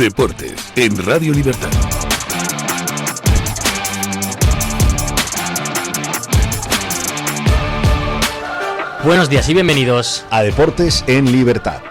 Deportes en Radio Libertad. Buenos días y bienvenidos a Deportes en Libertad.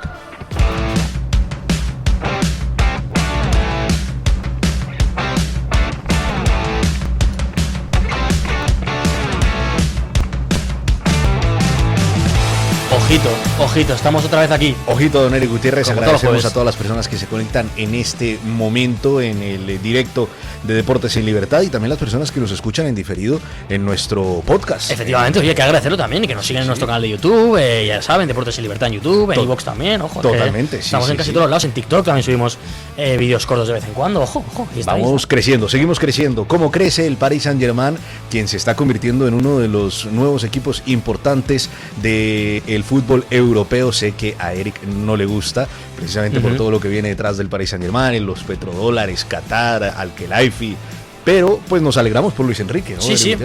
Ojito, estamos otra vez aquí. Ojito, don Eric Gutiérrez, como agradecemos a todas las personas que se conectan en este momento en el directo de Deportes en Libertad y también las personas que nos escuchan en diferido en nuestro podcast. Efectivamente, oye, hay que agradecerlo también y que nos siguen en nuestro canal de YouTube, ya saben, Deportes en Libertad en YouTube, en iVoox también, ojo. Totalmente, estamos en casi todos lados, en TikTok también subimos vídeos cortos de vez en cuando, ojo. Vamos creciendo, seguimos creciendo. ¿Cómo crece el Paris Saint-Germain, quien se está convirtiendo en uno de los nuevos equipos importantes del fútbol europeo? Sé que a Eric no le gusta, precisamente por todo lo que viene detrás del Paris Saint-Germain, los petrodólares, Qatar, Al-Khelaifi. Pero pues nos alegramos por Luis Enrique, ¿no? Sí.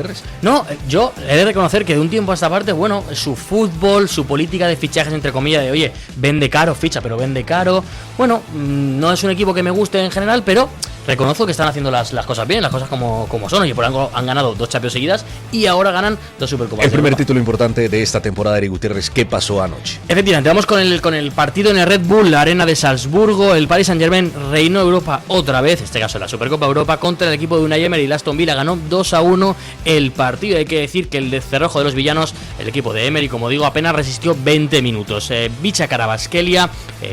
No, yo he de reconocer que de un tiempo a esta parte, bueno, su fútbol, su política de fichajes, entre comillas, de oye, vende caro, ficha, pero vende caro. Bueno, no es un equipo que me guste en general, pero reconozco que están haciendo las cosas bien, las cosas como son. Oye, por algo han ganado 2 Champions seguidas y ahora ganan 2 Supercopas. El primer título importante de esta temporada, Eric Gutiérrez, ¿qué pasó anoche? Efectivamente, vamos con el partido en el Red Bull, la arena de Salzburgo. El Paris Saint-Germain reinó Europa otra vez, en este caso la Supercopa Europa, contra el equipo de Unai Emery. Y Aston Villa ganó 2-1 el partido. Hay que decir que el de cerrojo de los villanos, el equipo de Emery, como digo, apenas resistió 20 minutos. Bicha Kvaratskhelia,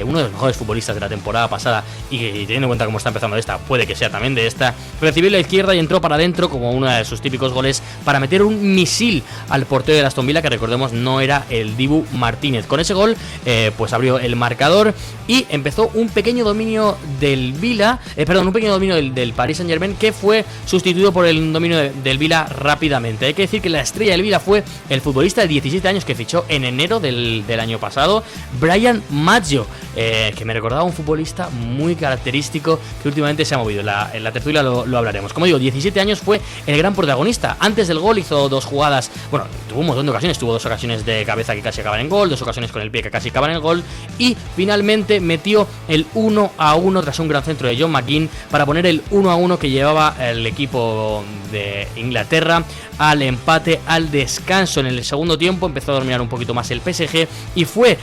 uno de los mejores futbolistas de la temporada pasada y teniendo en cuenta cómo está empezando esta, puede que sea también de esta, recibió la izquierda y entró para adentro como uno de sus típicos goles para meter un misil al portero de Aston Villa, que recordemos no era el Dibu Martínez. Con ese gol pues abrió el marcador y empezó un pequeño dominio del Villa, un pequeño dominio del Paris Saint-Germain, que fue sustituido por el dominio del Villa rápidamente. Hay que decir que la estrella del Villa fue el futbolista de 17 años que fichó en enero del año pasado, Bryan Maggio, que me recordaba un futbolista muy característico que últimamente se ha movido. En la tertulia lo hablaremos. Como digo, 17 años, fue el gran protagonista. Antes del gol hizo 2 jugadas, bueno, tuvo un montón de ocasiones, tuvo 2 ocasiones de cabeza que casi acaban en gol, 2 ocasiones con el pie que casi acaban en gol y finalmente metió el 1-1 tras un gran centro de John McGinn para poner el 1-1 que llevaba el equipo de Inglaterra al empate al descanso. En el segundo tiempo empezó a dominar un poquito más el PSG y fue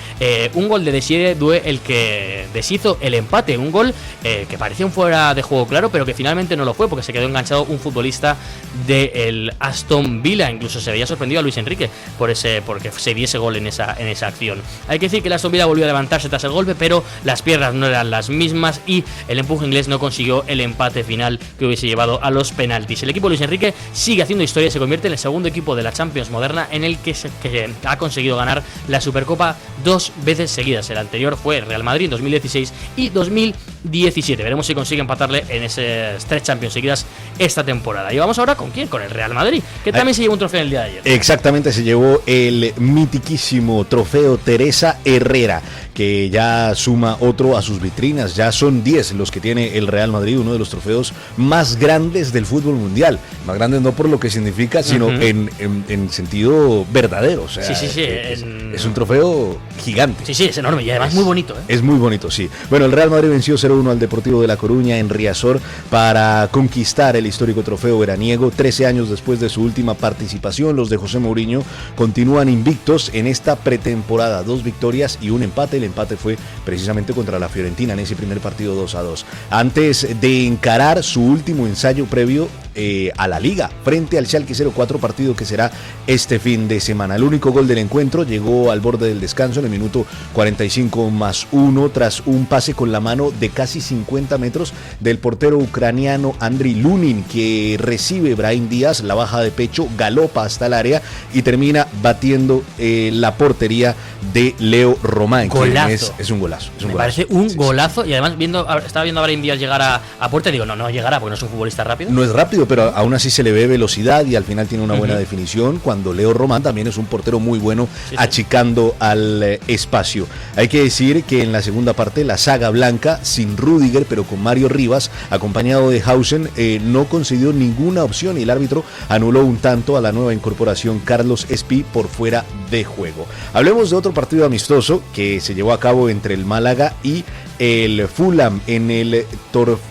un gol de Desiré Doué el que deshizo el empate, un gol que parecía un fuera de juego claro, pero que finalmente no lo fue porque se quedó enganchado un futbolista del Aston Villa. Incluso se veía sorprendido a Luis Enrique porque se diese gol en esa acción. Hay que decir que el Aston Villa volvió a levantarse tras el golpe, pero las piernas no eran las mismas y el empuje inglés no consiguió el empate final que hubiese llevado a los penaltis. El equipo de Luis Enrique sigue haciendo historia y se convierte en el segundo equipo de la Champions moderna en el que ha conseguido ganar la Supercopa 2 veces seguidas. El anterior fue Real Madrid en 2016 y 2017. Veremos si consigue empatarle en esas 3 Champions seguidas esta temporada. Y vamos ahora con ¿quién? Con el Real Madrid, que también se llevó un trofeo el día de ayer. Exactamente, se llevó el mitiquísimo trofeo Teresa Herrera, que ya suma otro a sus vitrinas. Ya son 10 los que tiene el Real Madrid, uno de los trofeos más grandes del fútbol mundial. Más grandes no por lo que significa, sino en sentido verdadero. O sea, es un trofeo gigante. Sí, es enorme y además muy bonito. Es muy bonito, sí. Bueno, el Real Madrid venció 0-1 al Deportivo de La Coruña en Riazor para conquistar el histórico trofeo veraniego. 13 años después de su última participación, los de José Mourinho continúan invictos en esta pretemporada. 2 victorias y un empate. El empate fue precisamente contra la Fiorentina en ese primer partido 2-2. Antes de encarar su último ensayo previo a la Liga frente al Schalke 04, partido que será este fin de semana. El único gol del encuentro llegó al borde del descanso en el minuto 45+1 tras un pase con la mano de casi 50 metros del portero ucraniano Andriy Lunin, que recibe Brahim Díaz, la baja de pecho, galopa hasta el área y termina batiendo la portería de Leo Román. Golazo. Es un golazo. Me parece un golazo. Y además estaba viendo a Brahim Díaz llegar a puerta y digo, no llegará porque no es un futbolista rápido. No es rápido, pero aún así se le ve velocidad y al final tiene una buena definición, cuando Leo Román también es un portero muy bueno achicando al espacio. Hay que decir que en la segunda parte la saga blanca, sin Rüdiger pero con Mario Rivas, acompañado de Hausen, no concedió ninguna opción y el árbitro anuló un tanto a la nueva incorporación Carlos Espí por fuera de juego. Hablemos de otro partido amistoso que se llevó a cabo entre el Málaga y el Fulham en el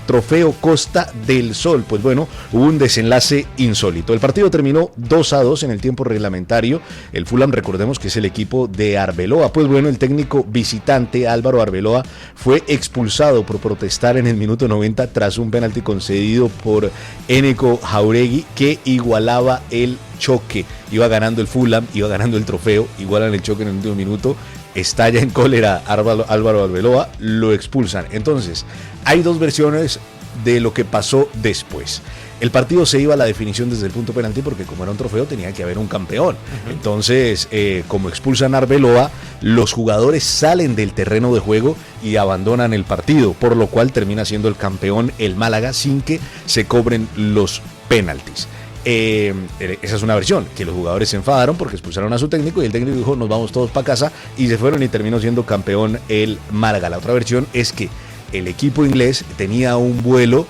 trofeo Costa del Sol. Pues bueno, hubo un desenlace insólito. El partido terminó 2-2 en el tiempo reglamentario. El Fulham, recordemos que es el equipo de Arbeloa. Pues bueno, el técnico visitante Álvaro Arbeloa fue expulsado por protestar en el minuto 90 tras un penalti concedido por Eneko Jauregui, que igualaba el choque. Iba ganando el Fulham, iba ganando el trofeo, igualan el choque en el último minuto, estalla en cólera Álvaro Arbeloa, lo expulsan. Entonces, hay dos versiones de lo que pasó después. El partido se iba a la definición desde el punto penalti porque como era un trofeo tenía que haber un campeón. Entonces, como expulsan a Arbeloa, los jugadores salen del terreno de juego y abandonan el partido, por lo cual termina siendo el campeón el Málaga sin que se cobren los penaltis. Esa es una versión, que los jugadores se enfadaron porque expulsaron a su técnico y el técnico dijo nos vamos todos para casa y se fueron y terminó siendo campeón el Málaga. La otra versión es que el equipo inglés tenía un vuelo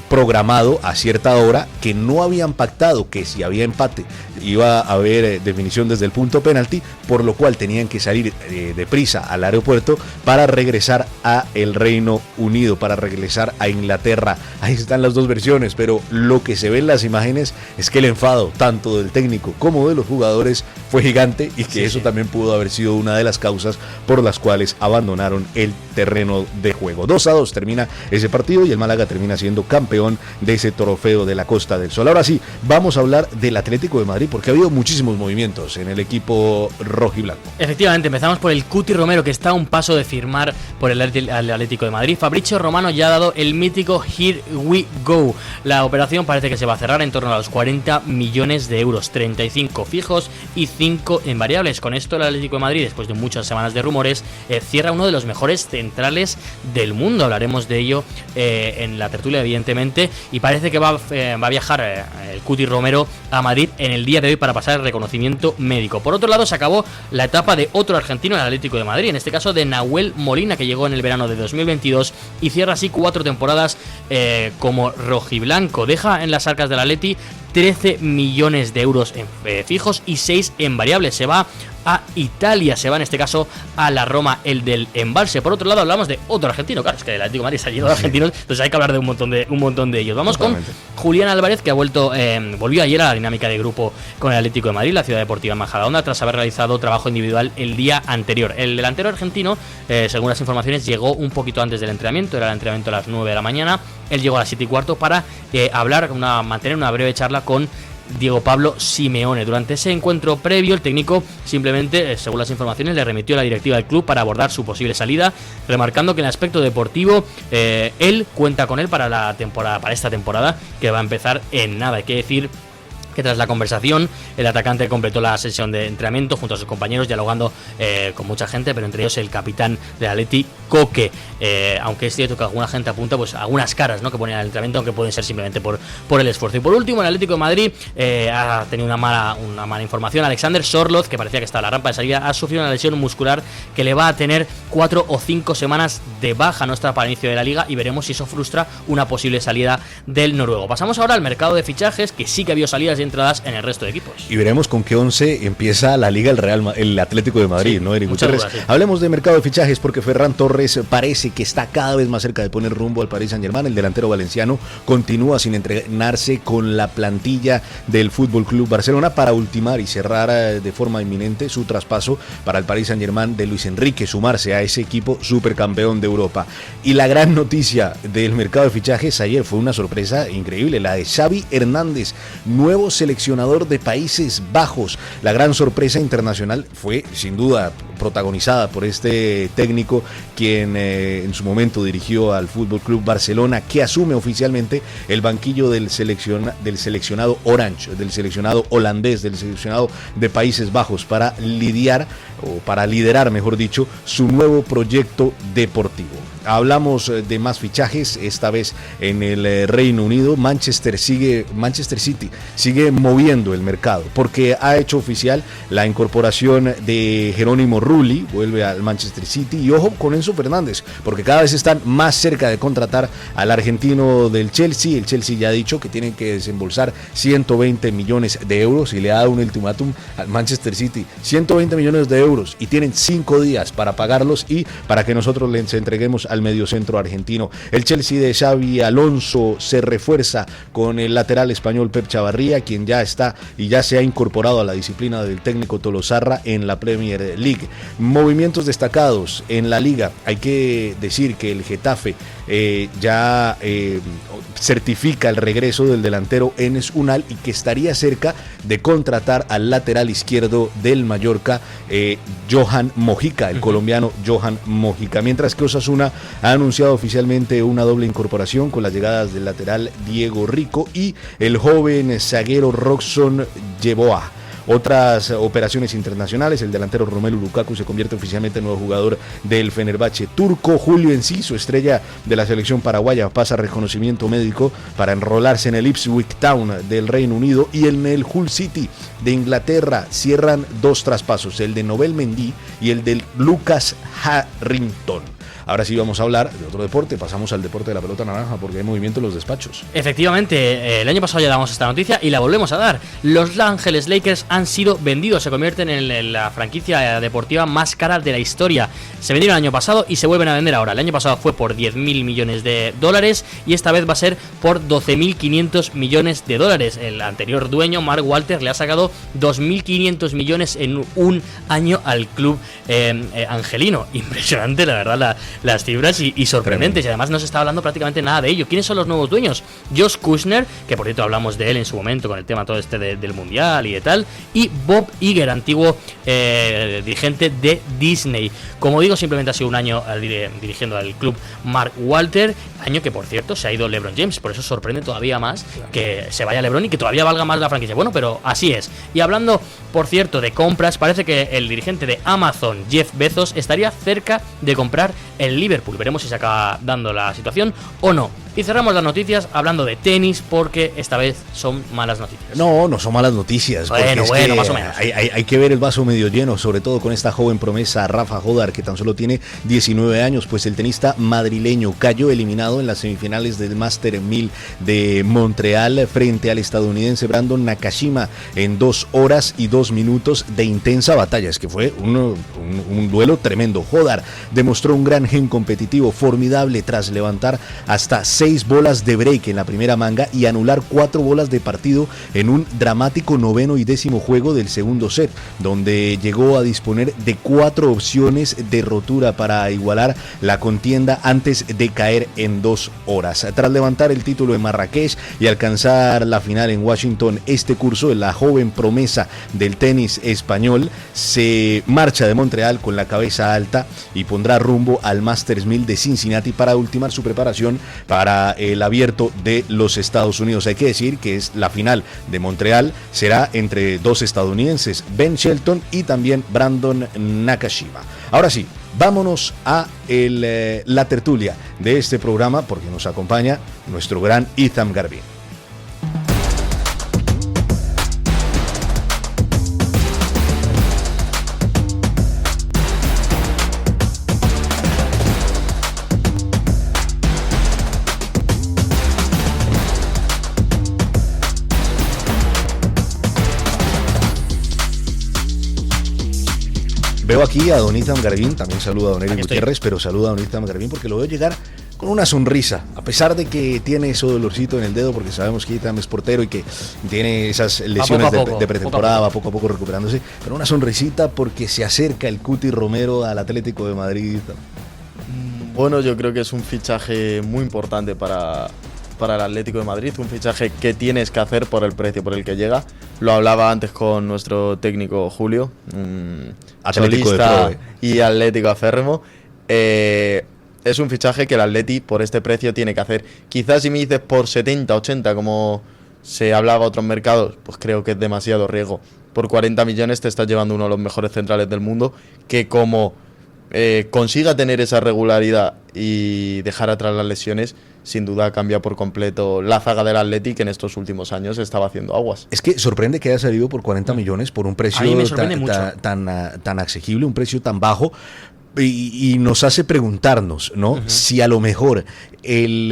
programado a cierta hora, que no habían pactado que si había empate iba a haber definición desde el punto penalti, por lo cual tenían que salir deprisa al aeropuerto para regresar a el Reino Unido, para regresar a Inglaterra. Ahí están las dos versiones, pero lo que se ve en las imágenes es que el enfado tanto del técnico como de los jugadores fue gigante y que eso también pudo haber sido una de las causas por las cuales abandonaron el terreno de juego. 2-2 termina ese partido y el Málaga termina siendo campeón de ese trofeo de la Costa del Sol. Ahora sí, vamos a hablar del Atlético de Madrid porque ha habido muchísimos movimientos en el equipo rojiblanco. Efectivamente, empezamos por el Cuti Romero, que está a un paso de firmar por el Atlético de Madrid. Fabrizio Romano ya ha dado el mítico Here We Go. La operación parece que se va a cerrar en torno a los 40 millones de euros, 35 fijos y 5 en variables. Con esto el Atlético de Madrid, después de muchas semanas de rumores, cierra uno de los mejores centrales del mundo. Hablaremos de ello en la tertulia, evidentemente, y parece que va a viajar el Cuti Romero a Madrid en el día de hoy para pasar el reconocimiento médico. Por otro lado, se acabó la etapa de otro argentino en el Atlético de Madrid, en este caso de Nahuel Molina, que llegó en el verano de 2022 y cierra así 4 temporadas como rojiblanco. Deja en las arcas del Atleti 13 millones de euros en fijos y 6 en variables. Se va a Italia, se va en este caso a la Roma, el del embalse. Por otro lado, hablamos de otro argentino. Claro, es que el Atlético de Madrid se ha llenado de argentinos, entonces hay que hablar de un montón de ellos. Vamos Totalmente. Con Julián Álvarez, que volvió ayer a la dinámica de grupo con el Atlético de Madrid, la Ciudad Deportiva Majadahonda, tras haber realizado trabajo individual el día anterior. El delantero argentino, según las informaciones, llegó un poquito antes del entrenamiento, era el entrenamiento a las 9 de la mañana. Él llegó a las 7:15 para mantener una breve charla con Diego Pablo Simeone. Durante ese encuentro previo, el técnico simplemente, según las informaciones, le remitió a la directiva del club para abordar su posible salida, remarcando que en el aspecto deportivo él cuenta con él para esta temporada que va a empezar en nada. Hay que decir que tras la conversación, el atacante completó la sesión de entrenamiento junto a sus compañeros, dialogando con mucha gente, pero entre ellos el capitán del Atleti, Coque. Aunque es cierto que alguna gente apunta pues algunas caras, ¿no?, que ponen al entrenamiento, aunque pueden ser simplemente por el esfuerzo. Y por último, el Atlético de Madrid ha tenido una mala información. Alexander Sorloth, que parecía que estaba a la rampa de salida, ha sufrido una lesión muscular que le va a tener 4 o 5 semanas de baja, no está para el inicio de la liga, y veremos si eso frustra una posible salida del noruego. Pasamos ahora al mercado de fichajes, que sí que ha habido salidas y entradas en el resto de equipos. Y veremos con qué 11 empieza la liga el Atlético de Madrid, sí, ¿no, Eric Gutiérrez? Sí. Hablemos de mercado de fichajes porque Ferran Torres parece que está cada vez más cerca de poner rumbo al Paris Saint-Germain. El delantero valenciano continúa sin entrenarse con la plantilla del Fútbol Club Barcelona para ultimar y cerrar de forma inminente su traspaso para el Paris Saint-Germain de Luis Enrique, sumarse a ese equipo supercampeón de Europa. Y la gran noticia del mercado de fichajes ayer fue una sorpresa increíble, la de Xavi Hernández, nuevo seleccionador de Países Bajos. La gran sorpresa internacional fue sin duda protagonizada por este técnico, quien en su momento dirigió al Fútbol Club Barcelona, que asume oficialmente el banquillo del seleccionado Orange, del seleccionado holandés, del seleccionado de Países Bajos, para liderar, mejor dicho, su nuevo proyecto deportivo. hablamos de más fichajes, esta vez en el Reino Unido. Manchester City sigue moviendo el mercado porque ha hecho oficial la incorporación de Jerónimo Rulli, vuelve al Manchester City, y ojo con Enzo Fernández, porque cada vez están más cerca de contratar al argentino del Chelsea. El Chelsea ya ha dicho que tienen que desembolsar 120 millones de euros y le ha dado un ultimátum al Manchester City, 120 millones de euros, y tienen 5 días para pagarlos y para que nosotros les entreguemos al mediocentro argentino. El Chelsea de Xabi Alonso se refuerza con el lateral español Pep Chavarría, quien ya está y ya se ha incorporado a la disciplina del técnico Tolosarra en la Premier League. Movimientos destacados en la liga. Hay que decir que el Getafe ya certifica el regreso del delantero Enes Unal y que estaría cerca de contratar al lateral izquierdo del Mallorca, Johan Mojica, el colombiano Johan Mojica, mientras que Osasuna ha anunciado oficialmente una doble incorporación con las llegadas del lateral Diego Rico y el joven zaguero Roxon Yeboah. Otras operaciones internacionales: el delantero Romelu Lukaku se convierte oficialmente en nuevo jugador del Fenerbahce turco. Julio Enciso, estrella de la selección paraguaya, pasa reconocimiento médico para enrolarse en el Ipswich Town del Reino Unido, y en el Hull City de Inglaterra cierran 2 traspasos, el de Nobel Mendy y el de Lucas Harrington. Ahora sí vamos a hablar de otro deporte, pasamos al deporte de la pelota naranja porque hay movimiento en los despachos. Efectivamente, el año pasado ya damos esta noticia y la volvemos a dar. Los Los Angeles Lakers han sido vendidos, se convierten en la franquicia deportiva más cara de la historia. Se vendieron el año pasado y se vuelven a vender ahora. El año pasado fue por $10.000 millones y esta vez va a ser por $12.500 millones. El anterior dueño, Mark Walter, le ha sacado 2.500 millones en un año al club angelino. Impresionante, la verdad, las cifras y sorprendentes. Y además no se está hablando prácticamente nada de ello. ¿Quiénes son los nuevos dueños? Josh Kushner, que por cierto hablamos de él en su momento con el tema todo este del mundial y de tal, y Bob Iger, antiguo dirigente de Disney. Como digo, simplemente ha sido un año dirigiendo al club Mark Walter, año que por cierto se ha ido LeBron James, por eso sorprende todavía más que se vaya LeBron y que todavía valga más la franquicia. Bueno, pero así es. Y hablando, por cierto, de compras, parece que el dirigente de Amazon, Jeff Bezos, estaría cerca de comprar el Liverpool. Veremos si se acaba dando la situación o no. Y cerramos las noticias hablando de tenis, porque esta vez son malas noticias. No son malas noticias. Bueno, más o menos. Hay que ver el vaso medio lleno, sobre todo con esta joven promesa Rafa Jodar, que tan solo tiene 19 años, pues el tenista madrileño cayó eliminado en las semifinales del Master 1000 de Montreal frente al estadounidense Brandon Nakashima en 2 horas y 2 minutos de intensa batalla. Es que fue un duelo tremendo. Jodar demostró un gran gen competitivo formidable tras levantar hasta 6 bolas de break en la primera manga y anular 4 bolas de partido en un dramático 9º y 10º juego del segundo set, donde llegó a disponer de 4 opciones de rotura para igualar la contienda antes de caer en 2 horas. Tras levantar el título en Marrakech y alcanzar la final en Washington, este curso, la joven promesa del tenis español, se marcha de Montreal con la cabeza alta y pondrá rumbo al Masters 1000 de Cincinnati para ultimar su preparación para el abierto de los Estados Unidos. Hay que decir que es la final de Montreal, será entre 2 estadounidenses, Ben Shelton y también Brandon Nakashima. Ahora sí, vámonos a la tertulia de este programa, porque nos acompaña nuestro gran Itham Garvin. Veo aquí a don Itham Garvin, también saluda a don Eric Gutiérrez, pero saluda a don Itham Garvin porque lo veo llegar con una sonrisa, a pesar de que tiene ese dolorcito en el dedo, porque sabemos que Itham es portero y que tiene esas lesiones de pretemporada, va poco a poco recuperándose, pero una sonrisita porque se acerca el Cuti Romero al Atlético de Madrid. Bueno, yo creo que es un fichaje muy importante para el Atlético de Madrid, un fichaje que tienes que hacer por el precio por el que llega. Lo hablaba antes con nuestro técnico Julio, Atlético de y Atlético aférrimo. Es un fichaje que el Atleti por este precio tiene que hacer. Quizás si me dices por 70, 80, como se hablaba en otros mercados, pues creo que es demasiado riesgo. Por 40 millones te estás llevando uno de los mejores centrales del mundo, que como consiga tener esa regularidad y dejar atrás las lesiones, sin duda cambia por completo la zaga del Atleti, que en estos últimos años estaba haciendo aguas. Es que sorprende que haya salido por 40 millones, por un precio tan asequible, un precio tan bajo. Y nos hace preguntarnos, ¿no? Si a lo mejor el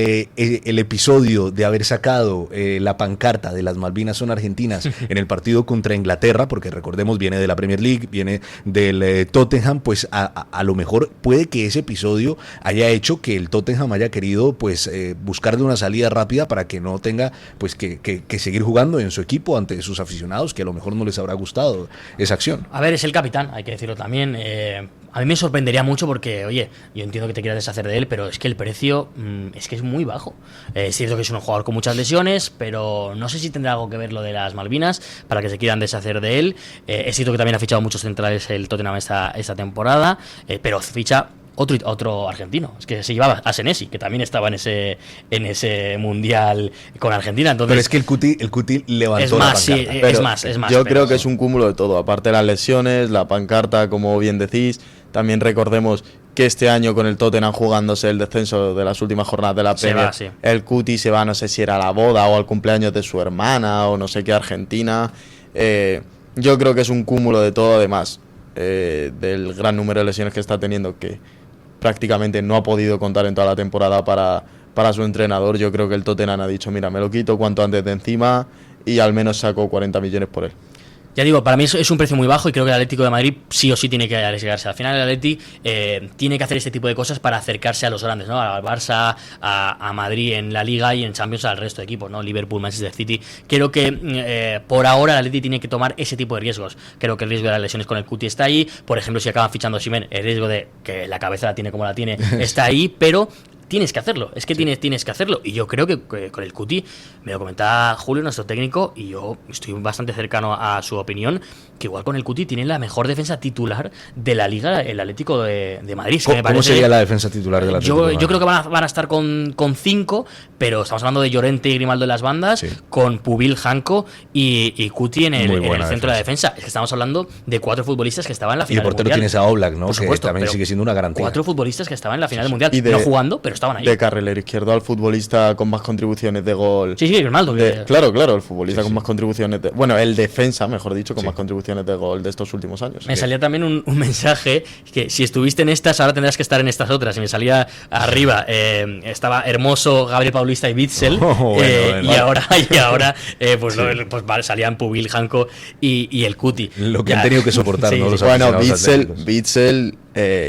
episodio de haber sacado la pancarta de las Malvinas son argentinas en el partido contra Inglaterra, porque recordemos viene de la Premier League, viene del Tottenham, pues a lo mejor puede que ese episodio haya hecho que el Tottenham haya querido pues buscarle una salida rápida para que no tenga pues que seguir jugando en su equipo ante sus aficionados, que a lo mejor no les habrá gustado esa acción. A ver, es el capitán, hay que decirlo también. A mí me sorprendería mucho porque, oye, yo entiendo que te quieras deshacer de él, pero es que el precio es que es muy bajo. Es cierto que es un jugador con muchas lesiones, pero no sé si tendrá algo que ver lo de las Malvinas para que se quieran deshacer de él. Es cierto que también ha fichado muchos centrales el Tottenham esta temporada, pero ficha otro argentino. Es que se llevaba a Senesi, que también estaba en ese mundial con Argentina. Entonces, pero es que el Cuti levantó la pancarta. Es más. Yo creo que es un cúmulo de todo. Aparte de las lesiones, la pancarta, como bien decís. También recordemos que este año con el Tottenham jugándose el descenso de las últimas jornadas de la Premier, el Cuti se va, no sé si era a la boda o al cumpleaños de su hermana o no sé qué, Argentina. Yo creo que es un cúmulo de todo, además del gran número de lesiones que está teniendo, que prácticamente no ha podido contar en toda la temporada para su entrenador. Yo creo que el Tottenham ha dicho, mira, me lo quito cuanto antes de encima, y al menos sacó 40 millones por él. Ya digo, para mí es un precio muy bajo y creo que el Atlético de Madrid sí o sí tiene que arriesgarse. Al final el Atleti tiene que hacer este tipo de cosas para acercarse a los grandes, ¿no? Al Barça, a Madrid en la Liga y en Champions al resto de equipos, ¿no? Liverpool, Manchester City. Creo que por ahora el Atleti tiene que tomar ese tipo de riesgos. Creo que el riesgo de las lesiones con el Cuti está ahí. Por ejemplo, si acaban fichando a Osimhen, el riesgo de que la cabeza la tiene como la tiene está ahí, pero tienes que hacerlo, es que tienes que hacerlo. Y yo creo que con el Cuti, me lo comentaba Julio, nuestro técnico, y yo estoy bastante cercano a su opinión, que igual con el Cuti tiene la mejor defensa titular de la Liga, el Atlético de Madrid. ¿Cómo sería la defensa titular del Atlético de Madrid? Yo creo que van a estar con 5, pero estamos hablando de Llorente y Grimaldo en las bandas, con Pubil, Janko y Cuti en el centro de la defensa. Es que estamos hablando de 4 futbolistas que estaban en la final del Mundial. Y de portero tienes a Oblak, ¿no? Por supuesto, que también sigue siendo una garantía. 4 futbolistas que estaban en la final del Mundial, no jugando, pero estaban ahí. De carrilero izquierdo al futbolista con más contribuciones de gol. Sí, Grimaldo. Claro, el futbolista con más contribuciones bueno, el defensa, mejor dicho, con más contribuciones de gol de estos últimos años. Me salía también un mensaje que si estuviste en estas, ahora tendrás que estar en estas otras. Y me salía arriba, estaba Hermoso, Gabriel Paulista y Witzel. Y ahora pues salían Pubil, Janko y el Cuti. Lo que han tenido que soportar, ¿no? Los bueno, Witzel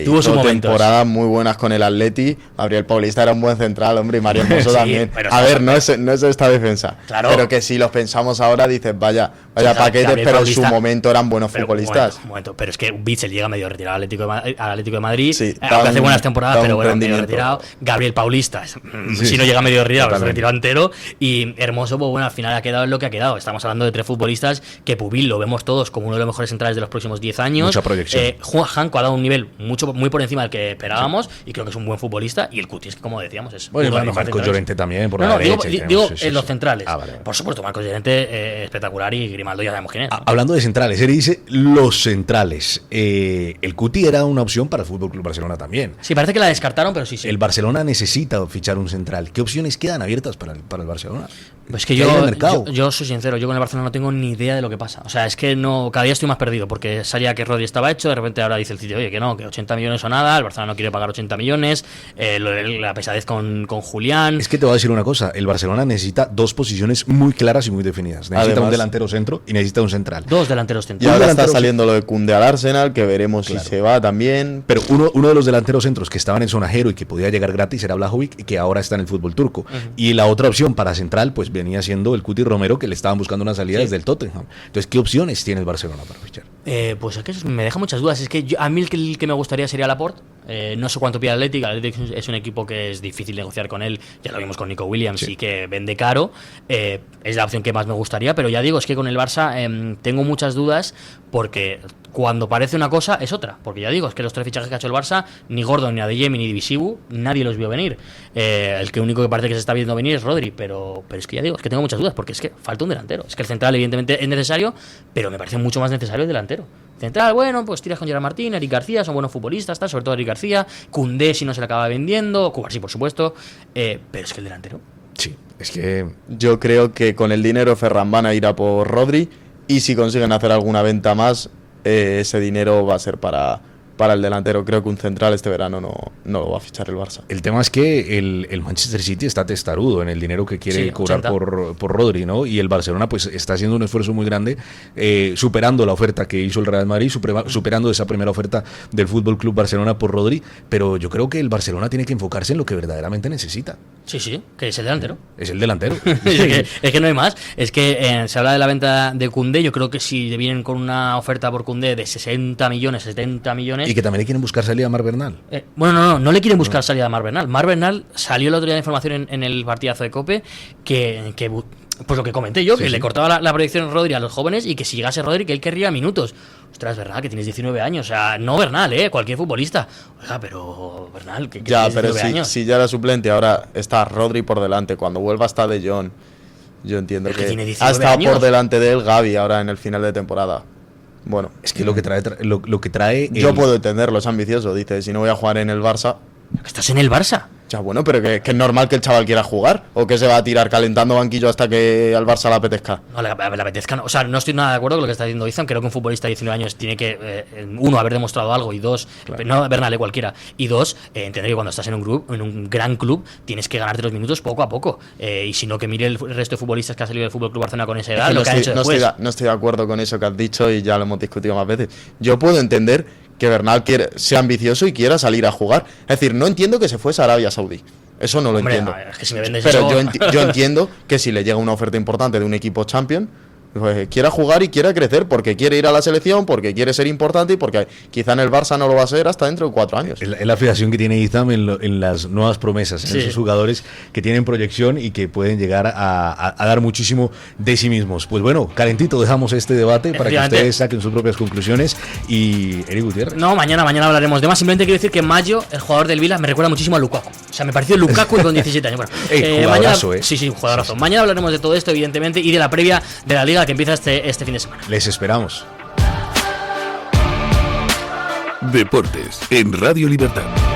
tuvo su temporada muy buenas con el Atleti. Gabriel Paulista era un buen central, hombre, y Mario Hermoso también. A ver, no es esta defensa. Claro. Pero que si los pensamos ahora, dices, vaya paquetes, pero Paulista, en su momento eran buenos futbolistas. Momento, pero es que Witzel llega medio retirado al Atlético de Madrid. Aunque hace buenas temporadas, pero bueno, medio retirado. Gabriel Paulista, si no llega medio retirado, es retirado entero. Y Hermoso, pues bueno, al final ha quedado en lo que ha quedado. Estamos hablando de 3 futbolistas que Pubil lo vemos todos como uno de los mejores centrales de los próximos 10 años. Mucha proyección. Janko ha dado un nivel muy por encima del que esperábamos y creo que es un buen futbolista. Y el Cuti es que, como decíamos, es bueno, y Marcos Llorente también por la derecha. Digo en los centrales. Vale. Por supuesto, Marcos Llorente espectacular, y Grimaldo ya sabemos quién es. Hablando de centrales, él dice los centrales. El Cuti era una opción para el FC Barcelona también. Sí, parece que la descartaron, pero sí. El Barcelona necesita fichar un central. ¿Qué opciones quedan abiertas para el Barcelona? Pues que yo soy sincero, yo con el Barcelona no tengo ni idea de lo que pasa. O sea, es que cada día estoy más perdido, porque sabía que Rodri estaba hecho, de repente ahora dice el sitio, oye, que no, que 80 millones o nada, el Barcelona no quiere pagar 80 millones, la pesadez con Julián. Es que te voy a decir una cosa, el Barcelona necesita 2 posiciones muy claras y muy definidas. Necesita un delantero centro y necesita un central. 2 delanteros centros. Y ahora está saliendo lo de Koundé al Arsenal, que veremos si se va también. Pero uno de los delanteros centros que estaban en sonajero y que podía llegar gratis era Vlahovic, que ahora está en el fútbol turco. Y la otra opción para central pues venía siendo el Cuti Romero, que le estaban buscando una salida desde el Tottenham. Entonces, ¿qué opciones tiene el Barcelona para fichar? Pues es que me deja muchas dudas. Es que a mí el que me gustaría sería Laporte. No sé cuánto pide el Athletic. El Athletic es un equipo que es difícil negociar con él. Ya lo vimos con Nico Williams y que vende caro. Es la opción que más me gustaría. Pero ya digo, es que con el Barça tengo muchas dudas porque cuando parece una cosa es otra, porque ya digo, es que los 3 fichajes que ha hecho el Barça, ni Gordon, ni Adeyemi, ni Divisibu, nadie los vio venir. El que único que parece que se está viendo venir es Rodri, pero es que ya digo, es que tengo muchas dudas, porque es que falta un delantero. Es que el central evidentemente es necesario, pero me parece mucho más necesario el delantero. Central, bueno, pues tiras con Gerard Martín, Eric García, son buenos futbolistas, sobre todo Eric García, Koundé si no se le acaba vendiendo, Cubarsí por supuesto, pero es que el delantero... Sí, es que... Yo creo que con el dinero Ferran van a ir a por Rodri, y si consiguen hacer alguna venta más, ese dinero va a ser para el delantero. Creo que un central este verano no lo va a fichar el Barça. El tema es que el Manchester City está testarudo en el dinero que quiere cobrar por Rodri, ¿no? Y el Barcelona pues está haciendo un esfuerzo muy grande, superando la oferta que hizo el Real Madrid, superando esa primera oferta del FC Barcelona por Rodri, pero yo creo que el Barcelona tiene que enfocarse en lo que verdaderamente necesita. Sí, que es el delantero. Es el delantero. es que no hay más. Es que se habla de la venta de Koundé. Yo creo que si vienen con una oferta por Koundé de 60 millones, 70 millones... Y que también le quieren buscar salida a Marc Bernal. Bueno, no le quieren buscar salida a Marc Bernal. Marc Bernal salió el otro día de información en el partidazo de COPE que pues lo que comenté yo, que le cortaba la proyección Rodri a los jóvenes y que si llegase Rodri que él querría minutos. Ostras, Bernal, que tienes 19 años. O sea, no Bernal, cualquier futbolista. Oiga, pero Bernal, que ya, tienes pero 19 años. Si ya era suplente, ahora está Rodri por delante. Cuando vuelva está De Jong. Yo entiendo que ha estado por delante de él Gavi ahora en el final de temporada. Bueno, es que lo que trae yo puedo entenderlo, es ambicioso. Dice, si no voy a jugar en el Barça... Estás en el Barça. Ya, bueno, pero que es normal que el chaval quiera jugar. ¿O que se va a tirar calentando banquillo hasta que al Barça le apetezca? No, le apetezca no. O sea, no estoy nada de acuerdo con lo que está diciendo Izan. Creo que un futbolista de 19 años tiene que, uno, haber demostrado algo, y dos, no Bernal, cualquiera, y dos, entender que cuando estás en un gran club, tienes que ganarte los minutos poco a poco. Y si no, que mire el resto de futbolistas que ha salido del FC Barcelona con esa edad, lo que han hecho después. No estoy de acuerdo con eso que has dicho y ya lo hemos discutido más veces. Yo puedo entender que Bernal sea ambicioso y quiera salir a jugar. Es decir, no entiendo que se fuese a Arabia Saudí. Eso no lo entiendo. Es que si me vendes pero eso... yo entiendo que si le llega una oferta importante de un equipo champion, pues quiera jugar y quiera crecer, porque quiere ir a la selección, porque quiere ser importante y porque quizá en el Barça no lo va a ser hasta dentro de 4 años. Es la fijación que tiene Izam en las nuevas promesas, en esos jugadores que tienen proyección y que pueden llegar a dar muchísimo de sí mismos. Pues bueno, calentito dejamos este debate para que ustedes saquen sus propias conclusiones. Y Eric Gutiérrez. No, mañana hablaremos de más. Simplemente quiero decir que Mayo, el jugador del Vila, me recuerda muchísimo a Lukaku. O sea, me pareció Lukaku con 17 años. Bueno, jugadorazo, mañana, sí, jugadorazo. Sí. Mañana hablaremos de todo esto, evidentemente, y de la previa de la Liga que empieza este fin de semana. Les esperamos. Deportes en Radio Libertad.